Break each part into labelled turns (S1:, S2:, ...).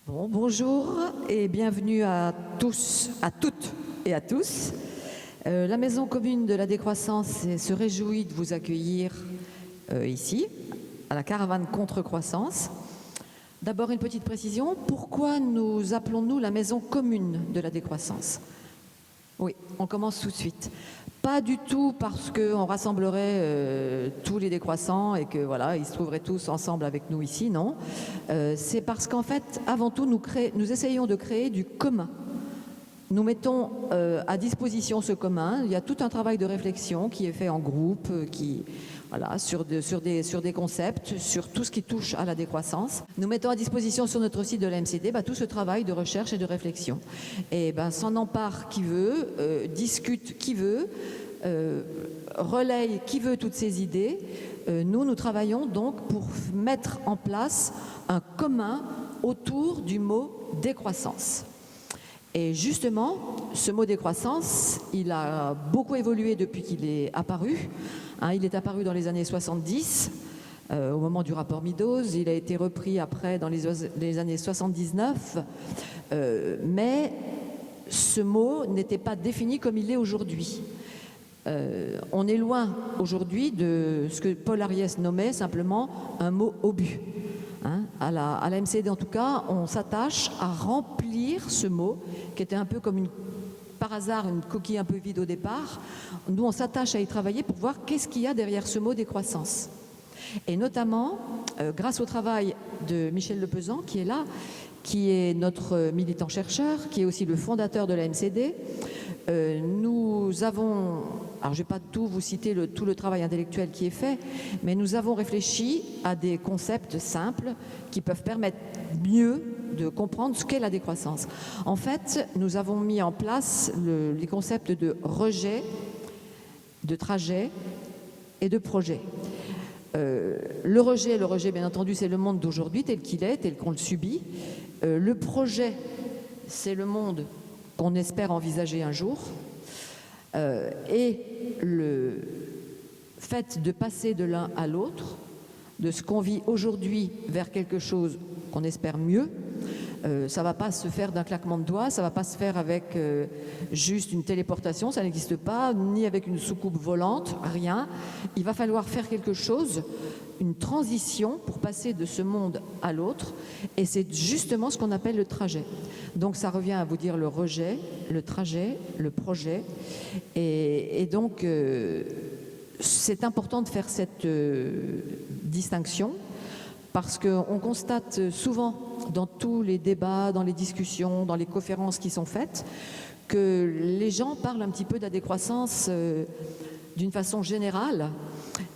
S1: Bonjour et bienvenue à tous, à toutes et à tous. La Maison commune de la décroissance se réjouit de vous accueillir ici, à la caravane contre-croissance. D'abord une petite précision, pourquoi nous appelons-nous la Maison commune de la décroissance? Oui, on commence tout de suite. Pas du tout parce qu'on rassemblerait tous les décroissants et que voilà, ils se trouveraient tous ensemble avec nous ici, non. C'est parce qu'en fait, avant tout, nous essayons de créer du commun. Nous mettons à disposition ce commun. Il y a tout un travail de réflexion qui est fait en groupe, voilà, sur des concepts, sur tout ce qui touche à la décroissance. Nous mettons à disposition sur notre site de la MCD tout ce travail de recherche et de réflexion. Et s'en empare qui veut, discute qui veut, relaye qui veut toutes ces idées. Nous travaillons donc pour mettre en place un commun autour du mot décroissance. Et justement, ce mot décroissance, il a beaucoup évolué depuis qu'il est apparu. Il est apparu dans les années 70, au moment du rapport Meadows. Il a été repris après dans les années 79. Mais ce mot n'était pas défini comme il l'est aujourd'hui. On est loin aujourd'hui de ce que Paul Ariès nommait simplement un mot obus. À la MCD en tout cas, on s'attache à remplir ce mot qui était un peu comme par hasard une coquille un peu vide au départ. Nous on s'attache à y travailler pour voir qu'est-ce qu'il y a derrière ce mot décroissance. Et notamment grâce au travail de Michel Lepezan qui est là, qui est notre militant chercheur, qui est aussi le fondateur de la MCD. Nous avons, alors je ne vais pas tout vous citer tout le travail intellectuel qui est fait, mais nous avons réfléchi à des concepts simples qui peuvent permettre mieux de comprendre ce qu'est la décroissance. En fait, nous avons mis en place les concepts de rejet, de trajet et de projet. Le rejet, bien entendu, c'est le monde d'aujourd'hui tel qu'il est, tel qu'on le subit. Le projet, c'est le monde qu'on espère envisager un jour. Et le fait de passer de l'un à l'autre, de ce qu'on vit aujourd'hui vers quelque chose qu'on espère mieux, ça ne va pas se faire d'un claquement de doigts, ça ne va pas se faire avec juste une téléportation, ça n'existe pas, ni avec une soucoupe volante, rien. Il va falloir faire quelque chose, une transition pour passer de ce monde à l'autre, et c'est justement ce qu'on appelle le trajet. Donc ça revient à vous dire le rejet, le trajet, le projet, et donc c'est important de faire cette distinction, parce qu'on constate souvent dans tous les débats, dans les discussions, dans les conférences qui sont faites, que les gens parlent un petit peu de la décroissance d'une façon générale.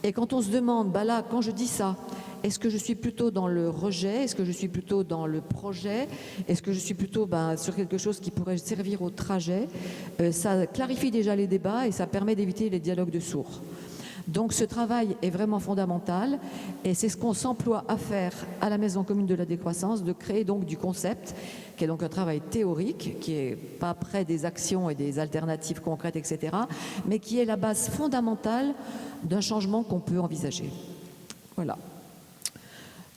S1: Et quand on se demande, là, quand je dis ça, est-ce que je suis plutôt dans le rejet? Est-ce que je suis plutôt dans le projet? Est-ce que je suis plutôt sur quelque chose qui pourrait servir au trajet? Ça clarifie déjà les débats et ça permet d'éviter les dialogues de sourds. Donc ce travail est vraiment fondamental et c'est ce qu'on s'emploie à faire à la Maison commune de la décroissance, de créer donc du concept, qui est donc un travail théorique, qui n'est pas près des actions et des alternatives concrètes, etc., mais qui est la base fondamentale d'un changement qu'on peut envisager. Voilà.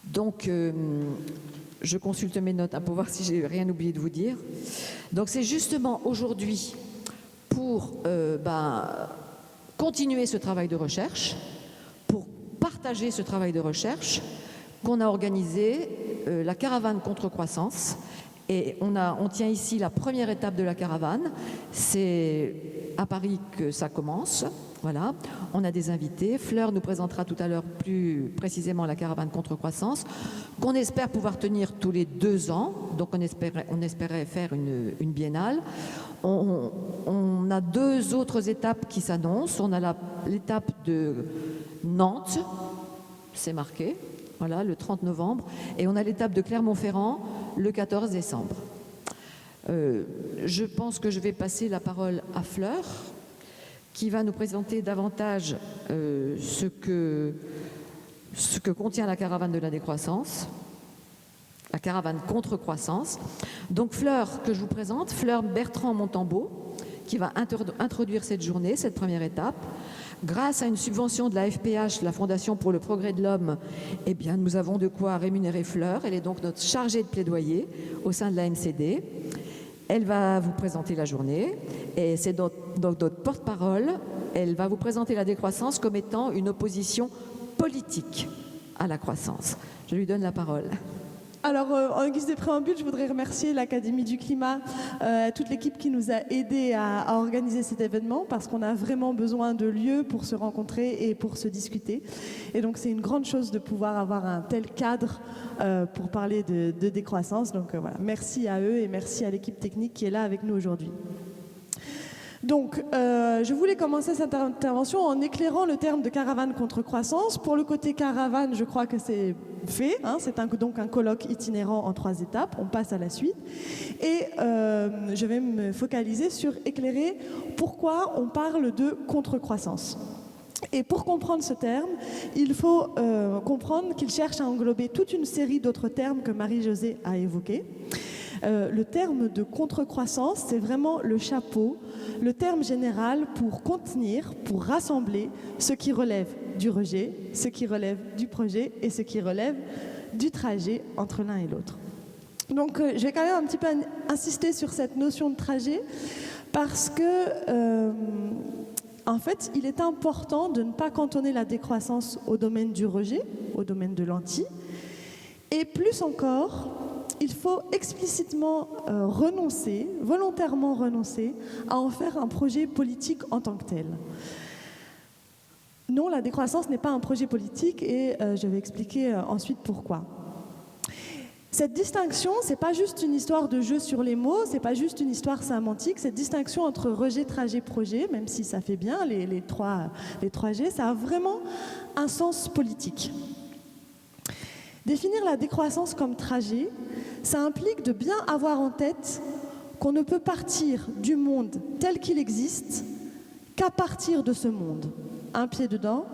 S1: Donc, je consulte mes notes pour voir si j'ai rien oublié de vous dire. Donc c'est justement aujourd'hui pour continuer ce travail de recherche, pour partager ce travail de recherche, qu'on a organisé la caravane contre-croissance. Et on tient ici la première étape de la caravane. C'est à Paris que ça commence. Voilà, on a des invités. Fleur nous présentera tout à l'heure plus précisément la caravane contre-croissance, qu'on espère pouvoir tenir tous les 2 ans. Donc on espérait faire une biennale. On a 2 autres étapes qui s'annoncent. On a l'étape de Nantes, c'est marqué, voilà, le 30 novembre. Et on a l'étape de Clermont-Ferrand, le 14 décembre. Je pense que je vais passer la parole à Fleur, qui va nous présenter davantage ce que contient la caravane de la décroissance, la caravane contre-croissance. Donc Fleur, que je vous présente, Fleur Bertrand-Montambeau, qui va introduire cette journée, cette première étape. Grâce à une subvention de la FPH, la Fondation pour le progrès de l'homme, eh bien, nous avons de quoi rémunérer Fleur. Elle est donc notre chargée de plaidoyer au sein de la MCD. Elle va vous présenter la journée et c'est donc notre porte-parole. Elle va vous présenter la décroissance comme étant une opposition politique à la croissance. Je lui donne la parole.
S2: Alors, en guise de préambule, je voudrais remercier l'Académie du Climat, toute l'équipe qui nous a aidés à organiser cet événement, parce qu'on a vraiment besoin de lieux pour se rencontrer et pour se discuter. Et donc, c'est une grande chose de pouvoir avoir un tel cadre pour parler de décroissance. Donc, voilà, merci à eux et merci à l'équipe technique qui est là avec nous aujourd'hui. Donc, je voulais commencer cette intervention en éclairant le terme de caravane contre croissance. Pour le côté caravane, je crois que c'est fait. C'est donc un colloque itinérant en 3 étapes. On passe à la suite. Et je vais me focaliser sur éclairer pourquoi on parle de contre-croissance. Et pour comprendre ce terme, il faut comprendre qu'il cherche à englober toute une série d'autres termes que Marie-Josée a évoqués. Le terme de contre-croissance, c'est vraiment le chapeau, le terme général pour contenir, pour rassembler ce qui relève du rejet, ce qui relève du projet et ce qui relève du trajet entre l'un et l'autre. Donc je vais quand même un petit peu insister sur cette notion de trajet parce que en fait, il est important de ne pas cantonner la décroissance au domaine du rejet, au domaine de l'anti, et plus encore, il faut explicitement renoncer, volontairement renoncer, à en faire un projet politique en tant que tel. Non, la décroissance n'est pas un projet politique et je vais expliquer ensuite pourquoi. Cette distinction, ce n'est pas juste une histoire de jeu sur les mots, ce n'est pas juste une histoire sémantique. Cette distinction entre rejet, trajet, projet, même si ça fait bien les trois G, ça a vraiment un sens politique. Définir la décroissance comme trajet, ça implique de bien avoir en tête qu'on ne peut partir du monde tel qu'il existe qu'à partir de ce monde. Un pied dedans,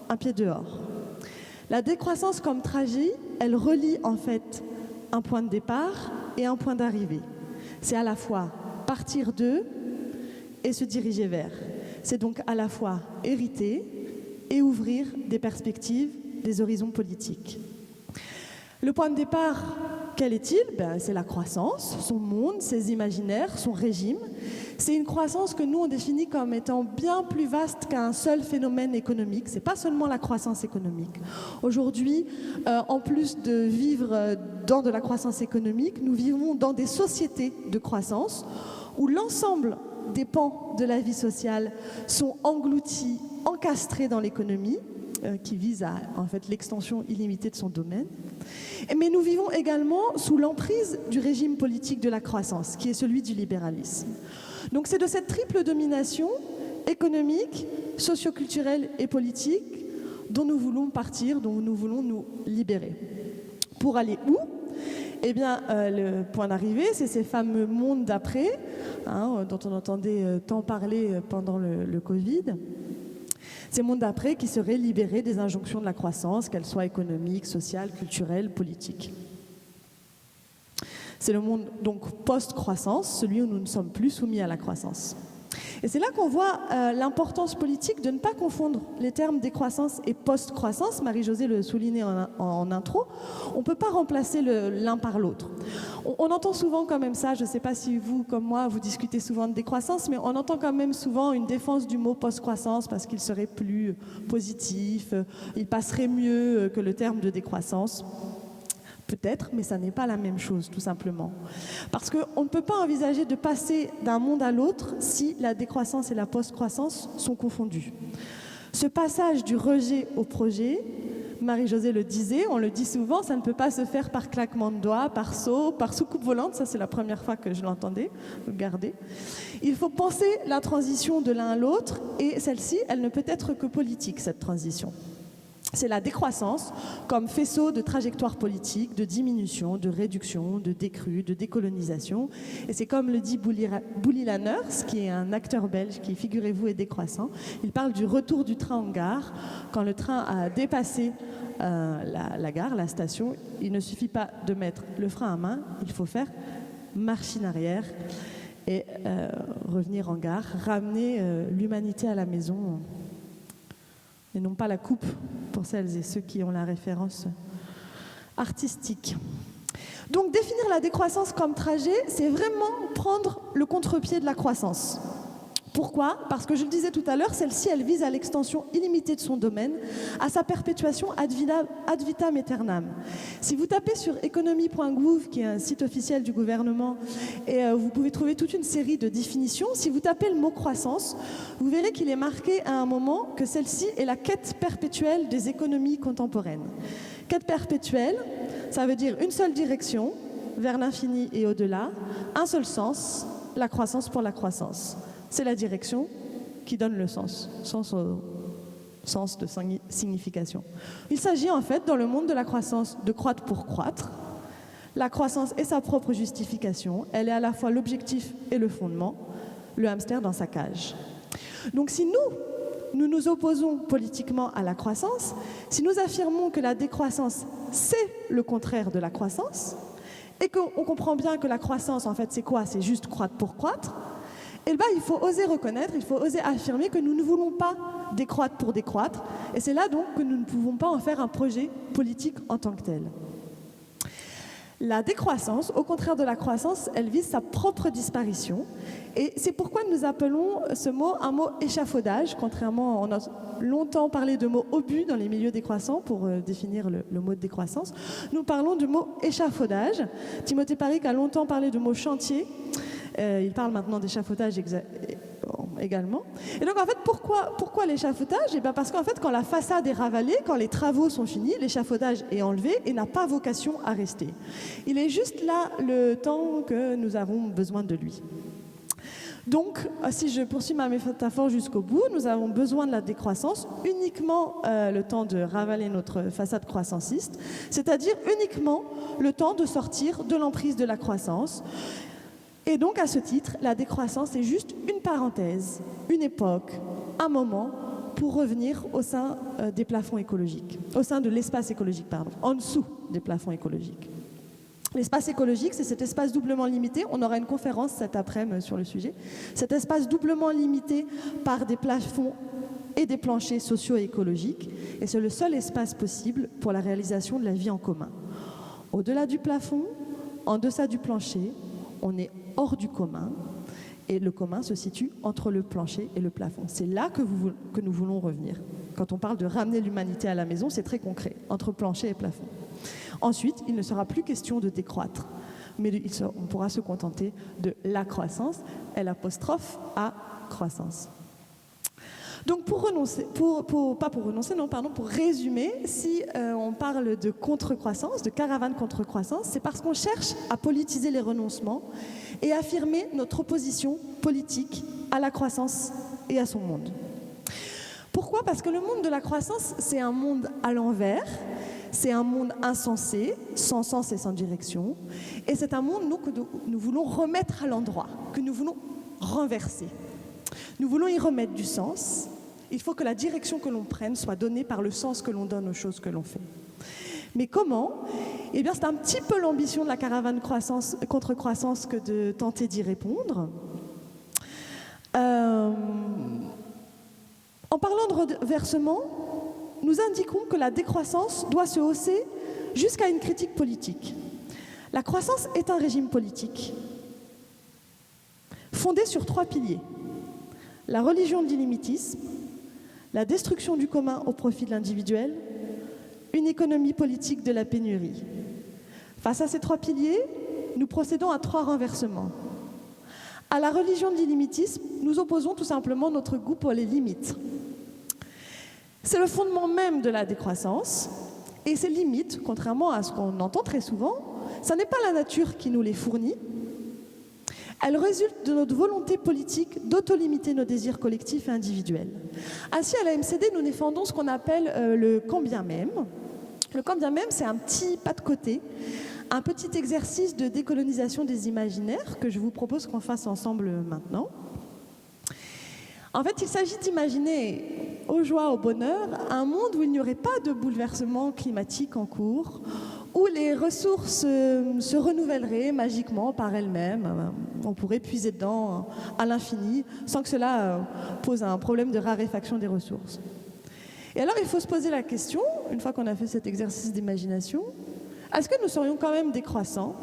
S2: un pied dehors. La décroissance comme trajet, elle relie en fait un point de départ et un point d'arrivée. C'est à la fois partir de et se diriger vers. C'est donc à la fois hériter et ouvrir des perspectives, des horizons politiques. Le point de départ, quel est-il ? C'est la croissance, son monde, ses imaginaires, son régime. C'est une croissance que nous, on définit comme étant bien plus vaste qu'un seul phénomène économique. Ce n'est pas seulement la croissance économique. Aujourd'hui, en plus de vivre dans de la croissance économique, nous vivons dans des sociétés de croissance où l'ensemble des pans de la vie sociale sont engloutis, encastrés dans l'économie, qui vise à en fait, l'extension illimitée de son domaine. Mais nous vivons également sous l'emprise du régime politique de la croissance, qui est celui du libéralisme. Donc c'est de cette triple domination économique, socioculturelle et politique dont nous voulons partir, dont nous voulons nous libérer. Pour aller où ? Eh bien, le point d'arrivée, c'est ces fameux mondes d'après, dont on entendait tant parler pendant le Covid. Ces mondes d'après qui seraient libérés des injonctions de la croissance, qu'elles soient économiques, sociales, culturelles, politiques. C'est le monde donc post-croissance, celui où nous ne sommes plus soumis à la croissance. Et c'est là qu'on voit l'importance politique de ne pas confondre les termes décroissance et post-croissance. Marie-Josée le soulignait en intro. On ne peut pas remplacer l'un par l'autre. On entend souvent quand même ça, je ne sais pas si vous, comme moi, vous discutez souvent de décroissance, mais on entend quand même souvent une défense du mot post-croissance parce qu'il serait plus positif, il passerait mieux que le terme de décroissance. Peut-être, mais ça n'est pas la même chose, tout simplement. Parce qu'on ne peut pas envisager de passer d'un monde à l'autre si la décroissance et la post-croissance sont confondues. Ce passage du rejet au projet, Marie-Josée le disait, on le dit souvent, ça ne peut pas se faire par claquement de doigts, par saut, par soucoupe volante, ça c'est la première fois que je l'entendais, regardez. Il faut penser la transition de l'un à l'autre, et celle-ci, elle ne peut être que politique, cette transition. C'est la décroissance comme faisceau de trajectoire politique, de diminution, de réduction, de décrue, de décolonisation. Et c'est comme le dit Bouli Lanners, qui est un acteur belge qui, figurez-vous, est décroissant. Il parle du retour du train en gare. Quand le train a dépassé la gare, la station, il ne suffit pas de mettre le frein à main, il faut faire machine arrière et revenir en gare, ramener l'humanité à la maison et non pas la coupe pour celles et ceux qui ont la référence artistique. Donc définir la décroissance comme trajet, c'est vraiment prendre le contre-pied de la croissance. Pourquoi ? Parce que je le disais tout à l'heure, celle-ci, elle vise à l'extension illimitée de son domaine, à sa perpétuation ad vitam aeternam. Si vous tapez sur economy.gouv, qui est un site officiel du gouvernement, et vous pouvez trouver toute une série de définitions, si vous tapez le mot croissance, vous verrez qu'il est marqué à un moment que celle-ci est la quête perpétuelle des économies contemporaines. Quête perpétuelle, ça veut dire une seule direction, vers l'infini et au-delà, un seul sens, la croissance pour la croissance. C'est la direction qui donne le sens au sens de signification. Il s'agit en fait, dans le monde de la croissance, de croître pour croître. La croissance est sa propre justification, elle est à la fois l'objectif et le fondement, le hamster dans sa cage. Donc si nous nous opposons politiquement à la croissance, si nous affirmons que la décroissance, c'est le contraire de la croissance, et qu'on comprend bien que la croissance, en fait, c'est quoi ? C'est juste croître pour croître. Et bien, il faut oser reconnaître, il faut oser affirmer que nous ne voulons pas décroître pour décroître. Et c'est là donc que nous ne pouvons pas en faire un projet politique en tant que tel. La décroissance, au contraire de la croissance, elle vise sa propre disparition. Et c'est pourquoi nous appelons ce mot un mot échafaudage, contrairement, on a longtemps parlé de mot obus dans les milieux décroissants pour définir le mot de décroissance. Nous parlons du mot échafaudage. Timothée Paric a longtemps parlé de mot chantier. Il parle maintenant d'échafaudage également. Et donc en fait, pourquoi l'échafaudage ? bien parce qu'en fait, quand la façade est ravalée, quand les travaux sont finis, l'échafaudage est enlevé et n'a pas vocation à rester. Il est juste là le temps que nous avons besoin de lui. Donc, si je poursuis ma métaphore jusqu'au bout, nous avons besoin de la décroissance uniquement le temps de ravaler notre façade croissanciste, c'est-à-dire uniquement le temps de sortir de l'emprise de la croissance. Et donc, à ce titre, la décroissance est juste une parenthèse, une époque, un moment pour revenir au sein des plafonds écologiques, au sein de l'espace écologique, en dessous des plafonds écologiques. L'espace écologique, c'est cet espace doublement limité. On aura une conférence cet après-midi sur le sujet. Cet espace doublement limité par des plafonds et des planchers socio-écologiques. Et c'est le seul espace possible pour la réalisation de la vie en commun. Au-delà du plafond, en deçà du plancher, on est hors du commun. Et le commun se situe entre le plancher et le plafond. C'est là que nous voulons revenir. Quand on parle de ramener l'humanité à la maison, c'est très concret, entre plancher et plafond. Ensuite, il ne sera plus question de décroître, mais on pourra se contenter de la croissance, L''A croissance. Donc pour résumer, si on parle de contre-croissance, de caravane contre-croissance, c'est parce qu'on cherche à politiser les renoncements et affirmer notre opposition politique à la croissance et à son monde. Pourquoi ? Parce que le monde de la croissance, c'est un monde à l'envers, c'est un monde insensé, sans sens et sans direction, et c'est un monde que nous voulons remettre à l'endroit, que nous voulons renverser. Nous voulons y remettre du sens. Il faut que la direction que l'on prenne soit donnée par le sens que l'on donne aux choses que l'on fait. Mais comment ? Eh bien, c'est un petit peu l'ambition de la caravane contre-croissance que de tenter d'y répondre. En parlant de reversement, nous indiquons que la décroissance doit se hausser jusqu'à une critique politique. La croissance est un régime politique fondé sur 3 piliers. La religion de l'illimitisme, la destruction du commun au profit de l'individuel, une économie politique de la pénurie. Face à ces 3 piliers, nous procédons à 3 renversements. À la religion de l'illimitisme, nous opposons tout simplement notre goût pour les limites. C'est le fondement même de la décroissance, et ces limites, contrairement à ce qu'on entend très souvent, ce n'est pas la nature qui nous les fournit. Elles résultent de notre volonté politique d'autolimiter nos désirs collectifs et individuels. Ainsi, à la MCD, nous défendons ce qu'on appelle le quand bien même. Le quand bien même, c'est un petit pas de côté, un petit exercice de décolonisation des imaginaires que je vous propose qu'on fasse ensemble maintenant. En fait, il s'agit d'imaginer aux joies, au bonheur, un monde où il n'y aurait pas de bouleversement climatique en cours, où les ressources se renouvelleraient magiquement par elles-mêmes. On pourrait puiser dedans à l'infini, sans que cela pose un problème de raréfaction des ressources. Et alors, il faut se poser la question, une fois qu'on a fait cet exercice d'imagination, est-ce que nous serions quand même décroissants,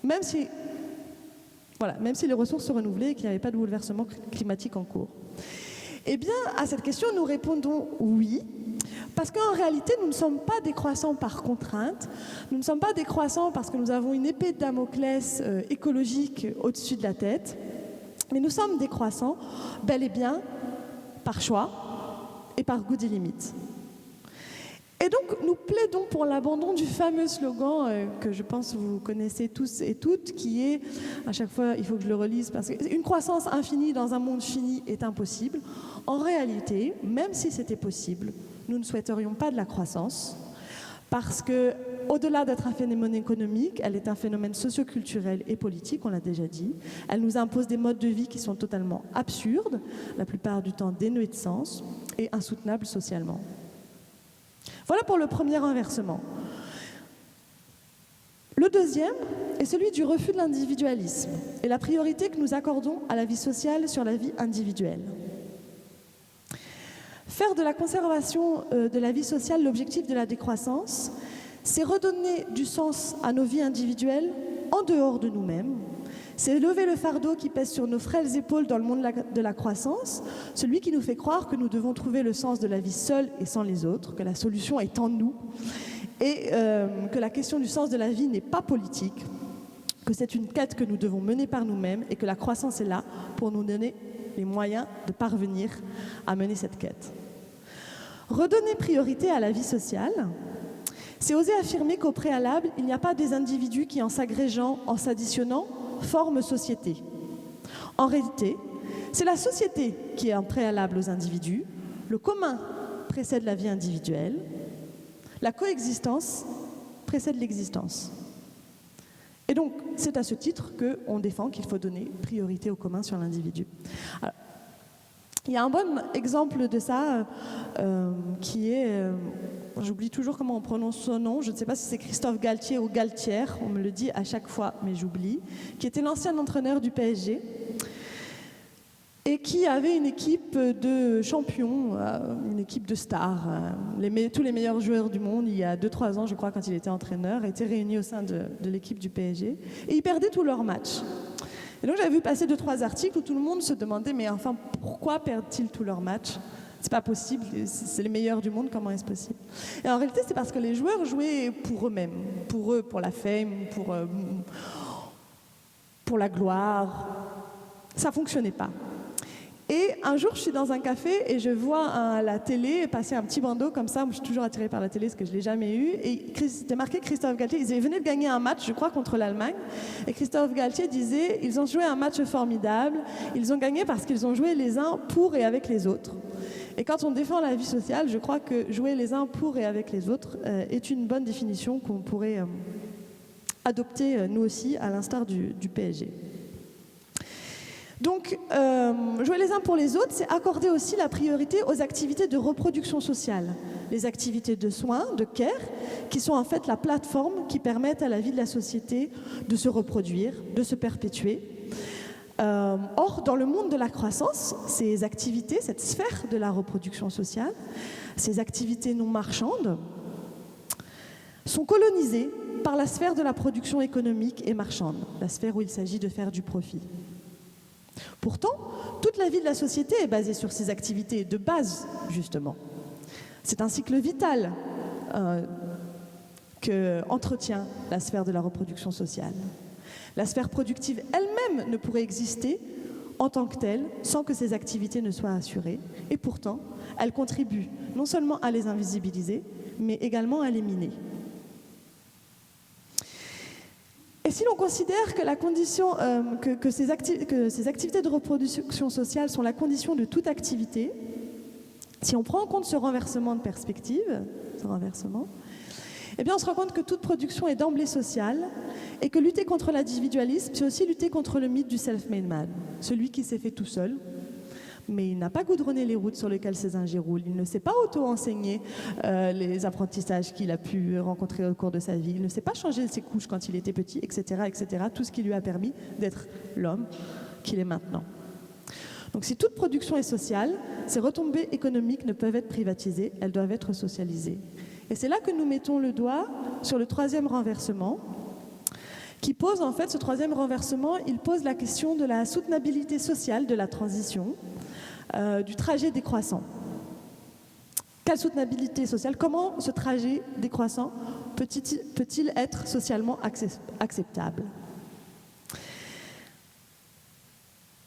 S2: même si les ressources se renouvelaient et qu'il n'y avait pas de bouleversement climatique en cours? Eh bien, à cette question, nous répondons oui, parce qu'en réalité, nous ne sommes pas décroissants par contrainte, nous ne sommes pas décroissants parce que nous avons une épée de Damoclès écologique au-dessus de la tête, mais nous sommes décroissants bel et bien par choix et par goût des limites. Et donc, nous plaidons pour l'abandon du fameux slogan que je pense vous connaissez tous et toutes, qui est, à chaque fois, il faut que je le relise, parce qu'une croissance infinie dans un monde fini est impossible. En réalité, même si c'était possible, nous ne souhaiterions pas de la croissance, parce que, au-delà d'être un phénomène économique, elle est un phénomène socio-culturel et politique, on l'a déjà dit. Elle nous impose des modes de vie qui sont totalement absurdes, la plupart du temps dénués de sens, et insoutenables socialement. Voilà pour le premier renversement. Le deuxième est celui du refus de l'individualisme et la priorité que nous accordons à la vie sociale sur la vie individuelle. Faire de la conservation de la vie sociale l'objectif de la décroissance, c'est redonner du sens à nos vies individuelles en dehors de nous-mêmes. C'est lever le fardeau qui pèse sur nos frêles épaules dans le monde de la croissance, celui qui nous fait croire que nous devons trouver le sens de la vie seuls et sans les autres, que la solution est en nous, et que la question du sens de la vie n'est pas politique, que c'est une quête que nous devons mener par nous-mêmes et que la croissance est là pour nous donner les moyens de parvenir à mener cette quête. Redonner priorité à la vie sociale, c'est oser affirmer qu'au préalable, il n'y a pas des individus qui, en s'agrégeant, en s'additionnant, forment société. En réalité, c'est la société qui est en préalable aux individus, le commun précède la vie individuelle, la coexistence précède l'existence. Et donc, c'est à ce titre qu'on défend qu'il faut donner priorité au commun sur l'individu. Alors, il y a un bon exemple de ça qui est, j'oublie toujours comment on prononce son nom, je ne sais pas si c'est Christophe Galtier ou Galtière, on me le dit à chaque fois, mais j'oublie, qui était l'ancien entraîneur du PSG et qui avait une équipe de champions, une équipe de stars. Tous les meilleurs joueurs du monde, il y a 2-3 ans, je crois, quand il était entraîneur, étaient réunis au sein de l'équipe du PSG et ils perdaient tous leurs matchs. Et donc j'avais vu passer 2-3 articles où tout le monde se demandait mais enfin pourquoi perdent-ils tous leurs matchs? C'est pas possible, c'est les meilleurs du monde, comment est-ce possible? Et en réalité c'est parce que les joueurs jouaient pour eux-mêmes, pour eux, pour la fame, pour la gloire. Ça fonctionnait pas. Et un jour, je suis dans un café et je vois à la télé passer un petit bandeau comme ça. Moi, je suis toujours attirée par la télé parce que je ne l'ai jamais eu. Et c'était marqué Christophe Galtier. Ils venaient de gagner un match, je crois, contre l'Allemagne. Et Christophe Galtier disait, ils ont joué un match formidable. Ils ont gagné parce qu'ils ont joué les uns pour et avec les autres. Et quand on défend la vie sociale, je crois que jouer les uns pour et avec les autres est une bonne définition qu'on pourrait adopter nous aussi, à l'instar du PSG. Donc, jouer les uns pour les autres, c'est accorder aussi la priorité aux activités de reproduction sociale, les activités de soins, de care, qui sont en fait la plateforme qui permettent à la vie de la société de se reproduire, de se perpétuer. Or, dans le monde de la croissance, ces activités, cette sphère de la reproduction sociale, ces activités non marchandes, sont colonisées par la sphère de la production économique et marchande, la sphère où il s'agit de faire du profit. Pourtant, toute la vie de la société est basée sur ces activités de base, justement. C'est un cycle vital que entretient la sphère de la reproduction sociale. La sphère productive elle-même ne pourrait exister en tant que telle sans que ces activités ne soient assurées. Et pourtant, elle contribue non seulement à les invisibiliser, mais également à les miner. Et si l'on considère que, que ces activités de reproduction sociale sont la condition de toute activité, si on prend en compte ce renversement de perspective, eh bien on se rend compte que toute production est d'emblée sociale et que lutter contre l'individualisme, c'est aussi lutter contre le mythe du self-made man, celui qui s'est fait tout seul, mais il n'a pas goudronné les routes sur lesquelles ses ingés roulent, il ne s'est pas auto-enseigné les apprentissages qu'il a pu rencontrer au cours de sa vie, il ne s'est pas changé ses couches quand il était petit, etc., etc., tout ce qui lui a permis d'être l'homme qu'il est maintenant. Donc si toute production est sociale, ces retombées économiques ne peuvent être privatisées, elles doivent être socialisées. Et c'est là que nous mettons le doigt sur le troisième renversement, qui pose en fait, ce troisième renversement, il pose la question de la soutenabilité sociale de la transition, du trajet décroissant. Quelle soutenabilité sociale? Comment ce trajet décroissant peut-il être socialement acceptable?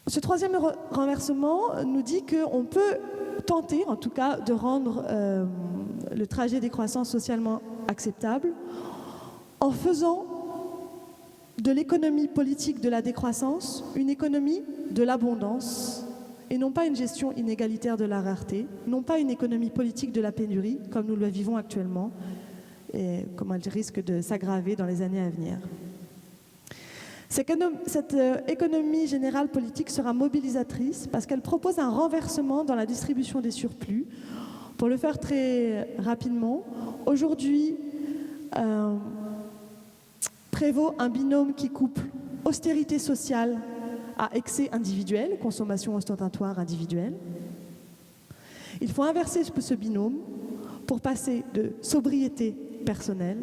S2: Ce troisième renversement nous dit qu'on peut tenter, en tout cas, de rendre le trajet décroissant socialement acceptable en faisant de l'économie politique de la décroissance une économie de l'abondance et non pas une gestion inégalitaire de la rareté, non pas une économie politique de la pénurie comme nous le vivons actuellement et comme elle risque de s'aggraver dans les années à venir. Cette économie générale politique sera mobilisatrice parce qu'elle propose un renversement dans la distribution des surplus. Pour le faire très rapidement, aujourd'hui, prévaut un binôme qui couple austérité sociale à excès individuel, consommation ostentatoire individuelle. Il faut inverser ce binôme pour passer de sobriété personnelle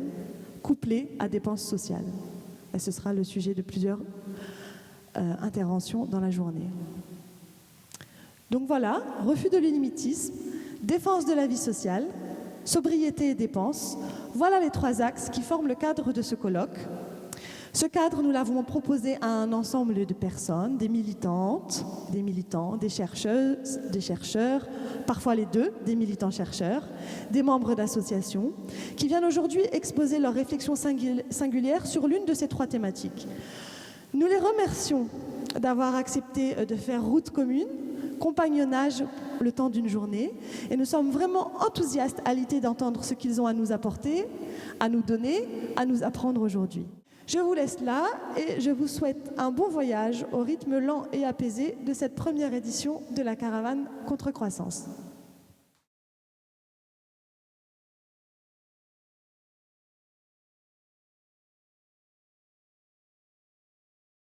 S2: couplée à dépenses sociales. Et ce sera le sujet de plusieurs interventions dans la journée. Donc voilà, refus de l'illimitisme, défense de la vie sociale, sobriété et dépenses, voilà les trois axes qui forment le cadre de ce colloque. Ce cadre, nous l'avons proposé à un ensemble de personnes, des militantes, des militants, des chercheuses, des chercheurs, parfois les deux, des militants-chercheurs, des membres d'associations, qui viennent aujourd'hui exposer leurs réflexions singulières sur l'une de ces trois thématiques. Nous les remercions d'avoir accepté de faire route commune, compagnonnage le temps d'une journée, et nous sommes vraiment enthousiastes à l'idée d'entendre ce qu'ils ont à nous apporter, à nous donner, à nous apprendre aujourd'hui. Je vous laisse là et je vous souhaite un bon voyage au rythme lent et apaisé de cette première édition de la Caravane Contre-Croissance.